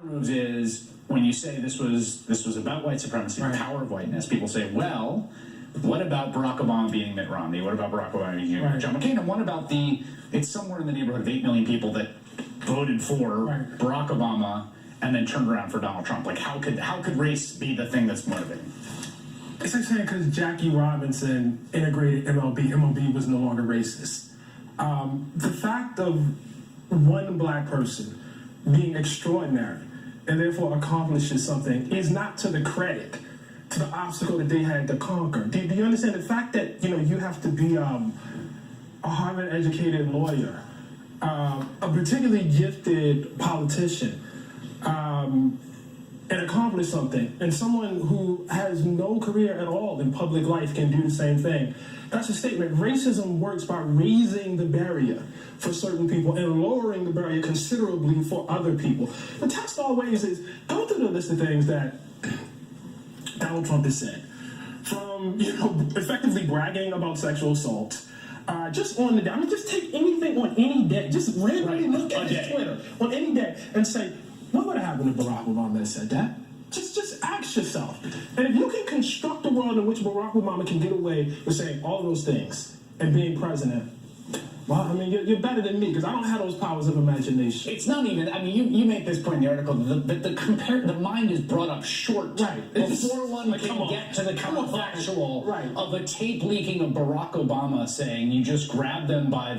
moves is when you say this was about white supremacy, the power of whiteness, people say, well, what about Barack Obama being Mitt Romney? What about Barack Obama being John McCain? And what about it's somewhere in the neighborhood of 8 million people that voted for Barack Obama and then turned around for Donald Trump? Like, how could race be the thing that's motivating? It's like saying because Jackie Robinson integrated MLB was no longer racist. The fact of one black person being extraordinary and therefore accomplishes something is not to the credit, to the obstacle that they had to conquer. Do you understand the fact that you have to be a Harvard-educated lawyer, a particularly gifted politician, and accomplish something, and someone who has no career at all in public life can do the same thing? That's a statement. Racism works by raising the barrier for certain people and lowering the barrier considerably for other people. The test always is, go through the list of things that Donald Trump has said. From, effectively bragging about sexual assault, just on the day. I mean, just take anything on any day. Just randomly look at his Twitter on any day and say, what would have happened if Barack Obama had said that? Just ask yourself. And if you can construct a world in which Barack Obama can get away with saying all those things and being president, well, I mean, you're better than me because I don't have those powers of imagination. It's not even. I mean, you make this point in the article. The mind is brought up short before one can get to the counterfactual of a tape leaking of Barack Obama saying you just grab them by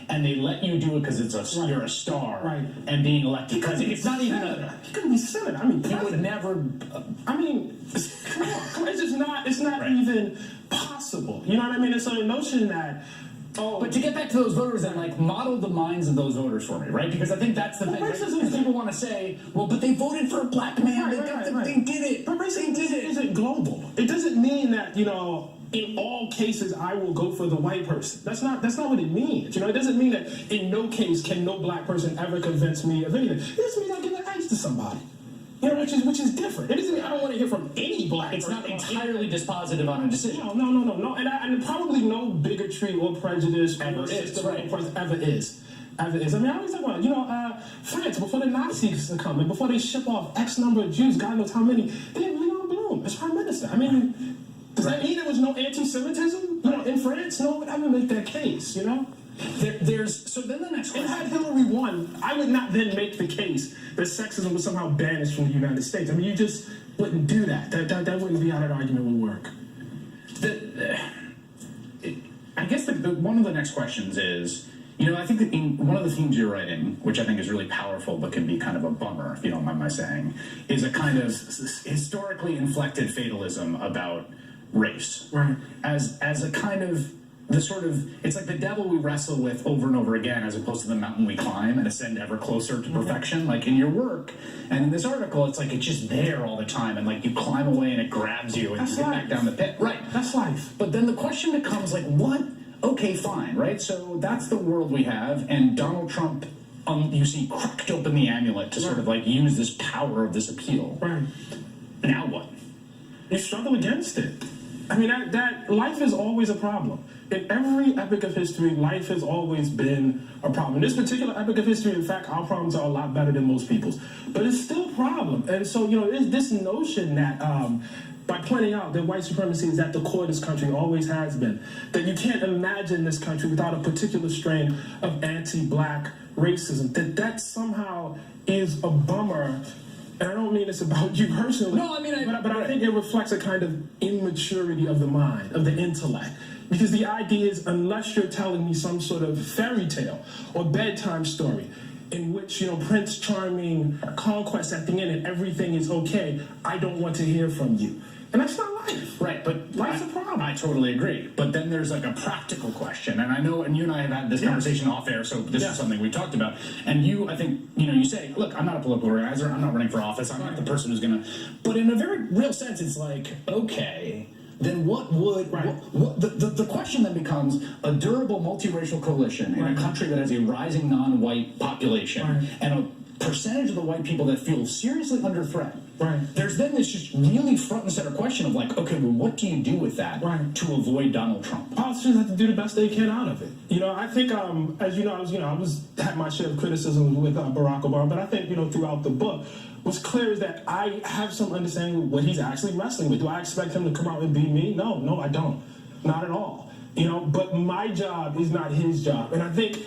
and they let you do it because you're a star and being elected because it's not even he couldn't be senator. I mean, he would never. I mean, come on, it's just not. It's not even possible. You know what I mean? It's a notion that. But to get back to those voters and model the minds of those voters for me, right? Because I think that's the thing. Because people want to say, well, but they voted for a black man. They did it. But racism isn't global. It doesn't mean that in all cases I will go for the white person. That's not what it means. It doesn't mean that in no case can no black person ever convince me of anything. It just means I give an ice to somebody. Which is different. It doesn't mean I don't want to hear from any black person. It's not entirely dispositive on a decision. No. And probably no bigotry or prejudice ever is. I mean, I always talk about, France, before the Nazis come and before they ship off X number of Jews, God knows how many, they had Leon Blum as prime minister. I mean, does that mean there was no anti-Semitism, in France? No one would ever make that case, So then the next question. If had Hillary won, I would not then make the case that sexism was somehow banished from the United States. I mean, you just wouldn't do that. That wouldn't be how that argument would work. I guess one of the next questions is, I think that in one of the themes you're writing, which I think is really powerful but can be kind of a bummer, if you don't mind my saying, is a kind of historically inflected fatalism about race. Right. As a kind of it's like the devil we wrestle with over and over again as opposed to the mountain we climb and ascend ever closer to perfection. Like in your work and in this article, it's like it's just there all the time and you climb away and it grabs you and you get back down the pit. Right. That's life. But then the question becomes what? Okay, fine, right? So that's the world we have, and Donald Trump, you see, cracked open the amulet to sort of use this power of this appeal. Right. Now what? You struggle against it. I mean, that life is always a problem. In every epic of history, life has always been a problem. In this particular epic of history, in fact, our problems are a lot better than most people's. But it's still a problem. And so, there's this notion that by pointing out that white supremacy is at the core of this country, always has been, that you can't imagine this country without a particular strain of anti-black racism, that somehow is a bummer. And I don't mean it's about you personally. No, I mean, but I think it reflects a kind of immaturity of the mind, of the intellect. Because the idea is, unless you're telling me some sort of fairy tale or bedtime story in which, Prince Charming conquest at the end and everything is okay, I don't want to hear from you. And that's not life. Right, but life's a problem. I totally agree. But then there's a practical question. And I know, and you and I have had this conversation off air, so this is something we talked about. And I think, you say, look, I'm not a political organizer, I'm not running for office, I'm not the person who's going to... But in a very real sense, it's okay, then what would... The question then becomes a durable multiracial coalition in a country that has a rising non-white population and a percentage of the white people that feel seriously under threat. Right. There's then this just really front and center question of okay, well, what do you do with that to avoid Donald Trump? Politicians have to do the best they can out of it. I think, as I was had my share of criticism with Barack Obama, but I think, throughout the book, what's clear is that I have some understanding of what he's actually wrestling with. Do I expect him to come out and be me? No, I don't. Not at all. But my job is not his job. And I think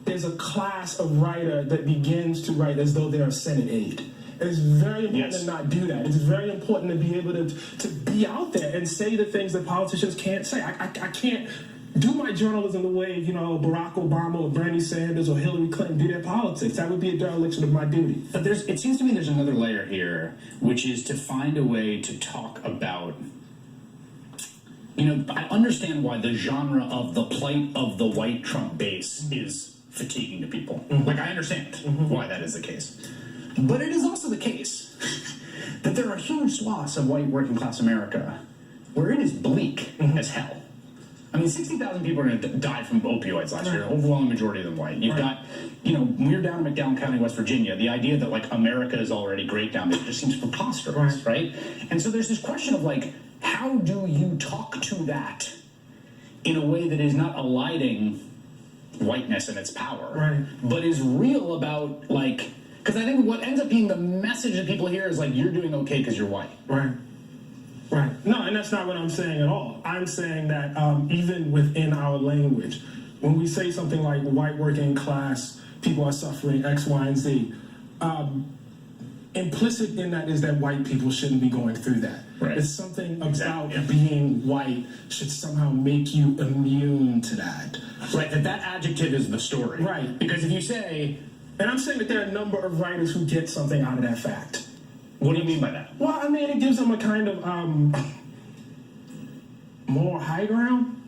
there's a class of writer that begins to write as though they're a Senate aide. And it's very important to not do that. It's very important to be able to be out there and say the things that politicians can't say. I can't do my journalism the way, Barack Obama or Bernie Sanders or Hillary Clinton do their politics. That would be a dereliction of my duty. But it seems to me there's another layer here, which is to find a way to talk about, I understand why the genre of the plight of the white Trump base is fatiguing to people. Like, I understand why that is the case. But it is also the case that there are huge swaths of white working class America where it is bleak as hell. I mean, 60,000 people are going to die from opioids last year, overwhelming majority of them white. You've got, we're down in McDowell County, West Virginia. The idea that, like, America is already great down there just seems preposterous, right? And so there's this question of, like, how do you talk to that in a way that is not eliding whiteness and its power, but is real about, like, because I think what ends up being the message that people hear is, like, you're doing okay because you're white. Right. No, and that's not what I'm saying at all. I'm saying that even within our language, when we say something like white working class, people are suffering X, Y, and Z, implicit in that is that white people shouldn't be going through that. It's something about being white should somehow make you immune to that. That adjective is the story. Because if you say... And I'm saying that there are a number of writers who get something out of that fact. What do you mean by that? Well, I mean, it gives them a kind of moral high ground.